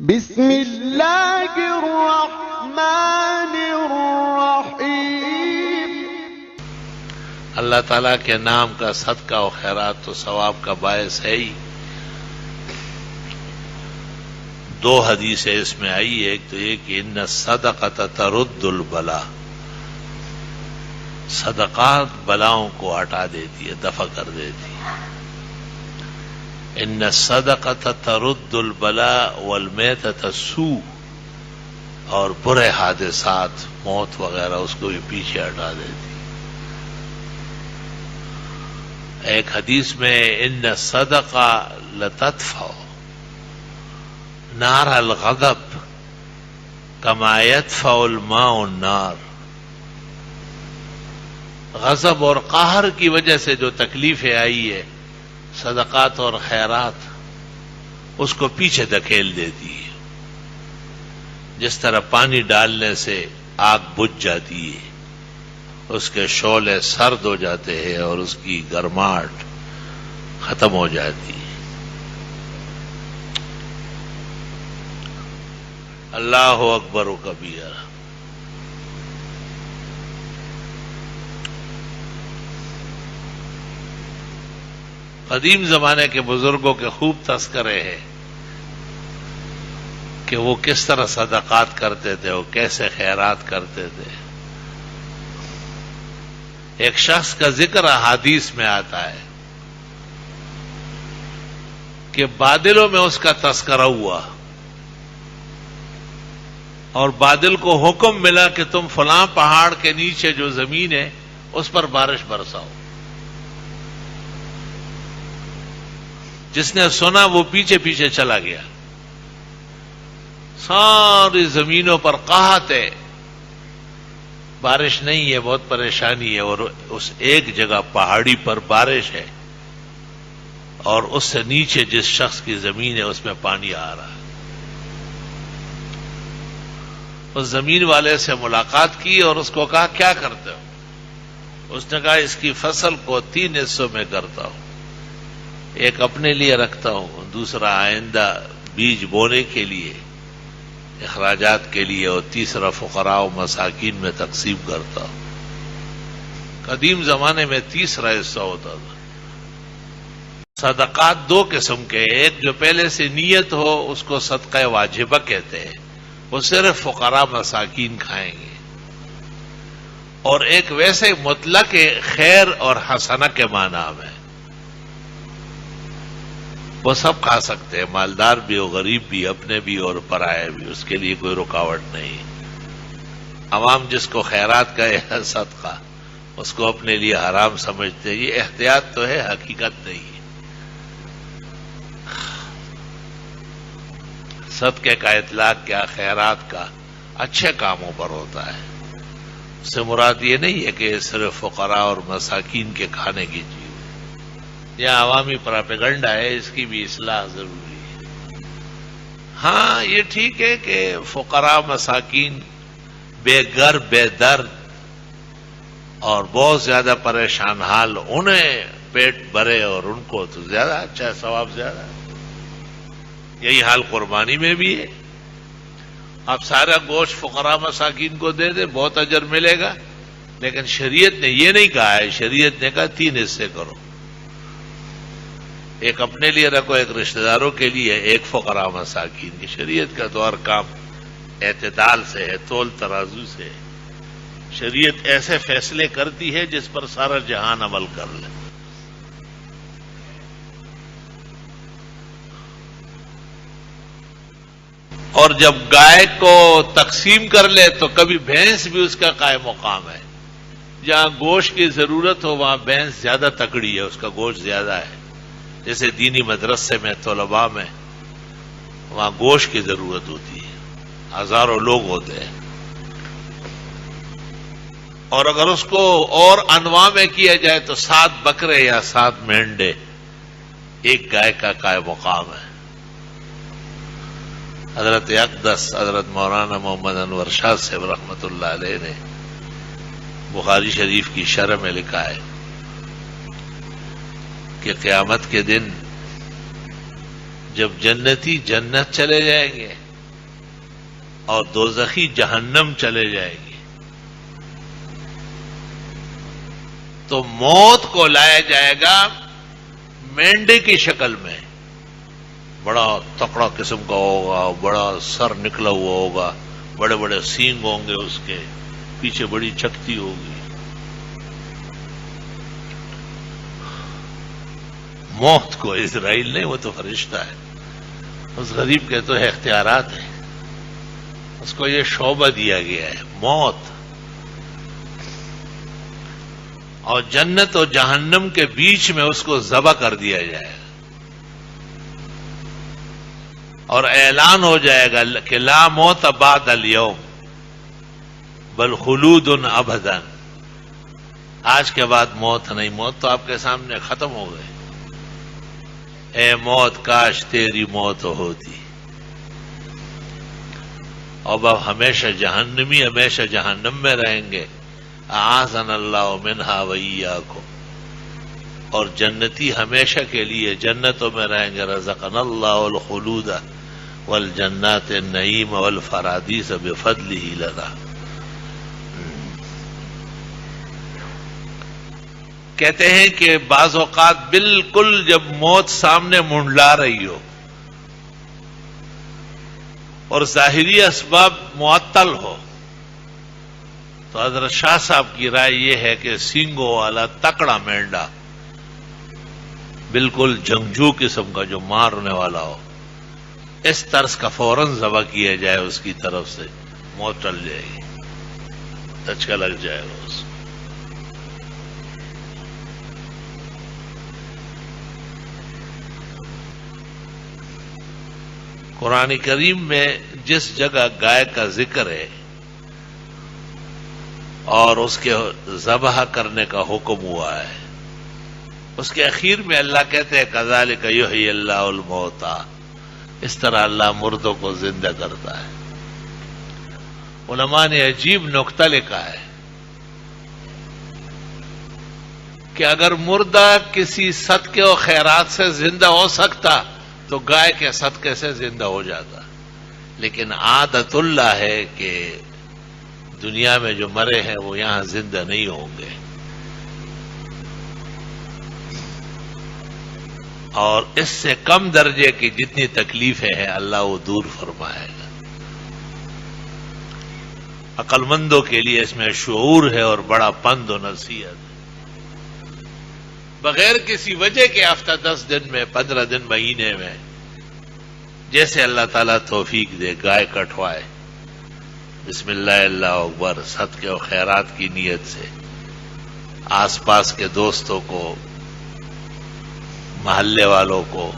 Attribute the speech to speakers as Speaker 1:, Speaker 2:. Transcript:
Speaker 1: بسم اللہ الرحمن الرحیم۔
Speaker 2: اللہ تعالیٰ کے نام کا صدقہ و خیرات تو ثواب کا باعث ہے ہی۔ دو حدیثیں اس میں آئی، ایک تو یہ کہ ان الصدقۃ ترد البلا، صدقات بلاؤں کو ہٹا دیتی ہے، دفع کر دیتی ہے۔ ان الصدقۃ ترد البلاء والمیتۃ السوء، اور برے حادثات، موت وغیرہ، اس کو بھی پیچھے ہٹا دیتی ہے۔ ایک حدیث میں ان الصدقہ لتدفع نار الغضب کما يدفع الماء النار، غضب اور قہر کی وجہ سے جو تکلیفیں آئی ہے، صدقات اور خیرات اس کو پیچھے دھکیل دیتی ہے۔ جس طرح پانی ڈالنے سے آگ بجھ جاتی ہے، اس کے شعلے سرد ہو جاتے ہیں اور اس کی گرماہٹ ختم ہو جاتی ہے۔ اللہ اکبر و کبیرہ۔ قدیم زمانے کے بزرگوں کے خوب تذکرے ہیں کہ وہ کس طرح صدقات کرتے تھے، وہ کیسے خیرات کرتے تھے۔ ایک شخص کا ذکر احادیث میں آتا ہے کہ بادلوں میں اس کا تذکرہ ہوا اور بادل کو حکم ملا کہ تم فلاں پہاڑ کے نیچے جو زمین ہے اس پر بارش برساؤ۔ جس نے سنا وہ پیچھے پیچھے چلا گیا، ساری زمینوں پر قحط ہے، بارش نہیں ہے، بہت پریشانی ہے، اور اس ایک جگہ پہاڑی پر بارش ہے اور اس سے نیچے جس شخص کی زمین ہے اس میں پانی آ رہا ہے۔ اس زمین والے سے ملاقات کی اور اس کو کہا کیا کرتے ہو؟ اس نے کہا اس کی فصل کو 3 حصوں میں کرتا ہوں، ایک اپنے لیے رکھتا ہوں، دوسرا آئندہ بیج بونے کے لیے، اخراجات کے لیے، اور تیسرا فقراء و مساکین میں تقسیم کرتا ہوں۔ قدیم زمانے میں تیسرا حصہ ہوتا تھا۔ صدقات 2 قسم کے، ایک جو پہلے سے نیت ہو اس کو صدقہ واجبہ کہتے ہیں، وہ صرف فقراء مساکین کھائیں گے، اور ایک ویسے مطلق خیر اور حسنہ کے معنی میں، وہ سب کھا سکتے ہیں، مالدار بھی ہو، غریب بھی، اپنے بھی اور پرائے بھی، اس کے لیے کوئی رکاوٹ نہیں۔ عوام جس کو خیرات کا صدقہ اس کو اپنے لیے حرام سمجھتے ہیں، یہ احتیاط تو ہے، حقیقت نہیں ہے۔ صدقے کا اطلاق کیا خیرات کا اچھے کاموں پر ہوتا ہے، اس سے مراد یہ نہیں ہے کہ صرف فقراء اور مساکین کے کھانے کی چیز، یہ عوامی پراپیگنڈا ہے، اس کی بھی اصلاح ضروری ہے۔ ہاں یہ ٹھیک ہے کہ فقراء مساکین بے گھر بے درد اور بہت زیادہ پریشان حال، انہیں پیٹ بھرے اور ان کو تو زیادہ اچھا ہے، ثواب زیادہ ہے۔ یہی حال قربانی میں بھی ہے، آپ سارا گوشت فقراء مساکین کو دے دیں، بہت اجر ملے گا، لیکن شریعت نے یہ نہیں کہا ہے، شریعت نے کہا 3 حصے کرو، ایک اپنے لیے رکھو، ایک رشتہ داروں کے لیے، ایک فقراء مساکین کی۔ شریعت کا تو ہر کام اعتدال سے ہے، تول ترازو سے ہے۔ شریعت ایسے فیصلے کرتی ہے جس پر سارا جہان عمل کر لے۔ اور جب گائے کو تقسیم کر لے تو کبھی بھینس بھی اس کا قائم مقام ہے، جہاں گوشت کی ضرورت ہو وہاں بھینس زیادہ تکڑی ہے، اس کا گوشت زیادہ ہے۔ جیسے دینی مدرسے میں، طلباء میں، وہاں گوشت کی ضرورت ہوتی ہے، ہزاروں لوگ ہوتے ہیں، اور اگر اس کو اور انواع میں کیا جائے تو 7 بکرے یا 7 مینڈے ایک گائے کا قائم مقام ہے۔ حضرت اقدس حضرت مولانا محمد انور شاہ صاحب رحمۃ اللہ علیہ نے بخاری شریف کی شرح میں لکھا ہے کہ قیامت کے دن جب جنتی جنت چلے جائیں گے اور دوزخی جہنم چلے جائے گی. تو موت کو لایا جائے گا مینڈے کی شکل میں. بڑا تکڑا قسم کا ہوگا، بڑا سر نکلا ہوا ہوگا، بڑے بڑے سینگ ہوں گے، اس کے پیچھے بڑی چکتی ہوگی. موت کو اسرائیل نہیں، وہ تو فرشتہ ہے. اس غریب کے تو اختیارات ہیں. اس کو یہ شعبہ دیا گیا ہے موت. اور جنت اور جہنم کے بیچ میں اس کو ذبح کر دیا جائے گا اور اعلان ہو جائے گا کہ لا موت بعد اليوم بل خلود ابدا. آج کے بعد موت نہیں، موت تو آپ کے سامنے ختم ہو گئے. اے موت کاش تیری موت ہوتی. اب ہمیشہ جہنمی ہمیشہ جہنم میں رہیں گے. اعاذنا اللہ منہا وإیاکم. اور جنتی ہمیشہ کے لیے جنتوں میں رہیں گے. رزقنا اللہ الخلود والجنات النعیم والفرادیس بفضلہ لنا. کہتے ہیں کہ بعض اوقات بالکل جب موت سامنے منڈلا رہی ہو اور ظاہری اسباب معطل ہو تو حضرت شاہ صاحب کی رائے یہ ہے کہ سینگوں والا تکڑا مینڈا، بالکل جنگجو قسم کا جو مارنے والا ہو، اس طرز کا فوراً ذبح کیا جائے. اس کی طرف سے موت ٹل جائے گی، دھچکا لگ جائے گا اس کو. قرآن کریم میں جس جگہ گائے کا ذکر ہے اور اس کے ذبح کرنے کا حکم ہوا ہے، اس کے اخیر میں اللہ کہتے ہیں کذالک یحیی اللہ الموتیٰ. اس طرح اللہ مردوں کو زندہ کرتا ہے. علماء نے عجیب نکتہ لکھا ہے کہ اگر مردہ کسی صدقے و خیرات سے زندہ ہو سکتا تو گائے کے صدقے سے زندہ ہو جاتا. لیکن عادت اللہ ہے کہ دنیا میں جو مرے ہیں وہ یہاں زندہ نہیں ہوں گے، اور اس سے کم درجے کی جتنی تکلیفیں ہیں اللہ وہ دور فرمائے گا. عقل مندوں کے لیے اس میں شعور ہے اور بڑا پند و نصیحت ہے. بغیر کسی وجہ کے ہفتہ 10 دن میں 15 دن مہینے میں جیسے اللہ تعالیٰ توفیق دے گائے کٹوائے، بسم اللہ اللہ اکبر، صدقے و خیرات کی نیت سے آس پاس کے دوستوں کو، محلے والوں کو،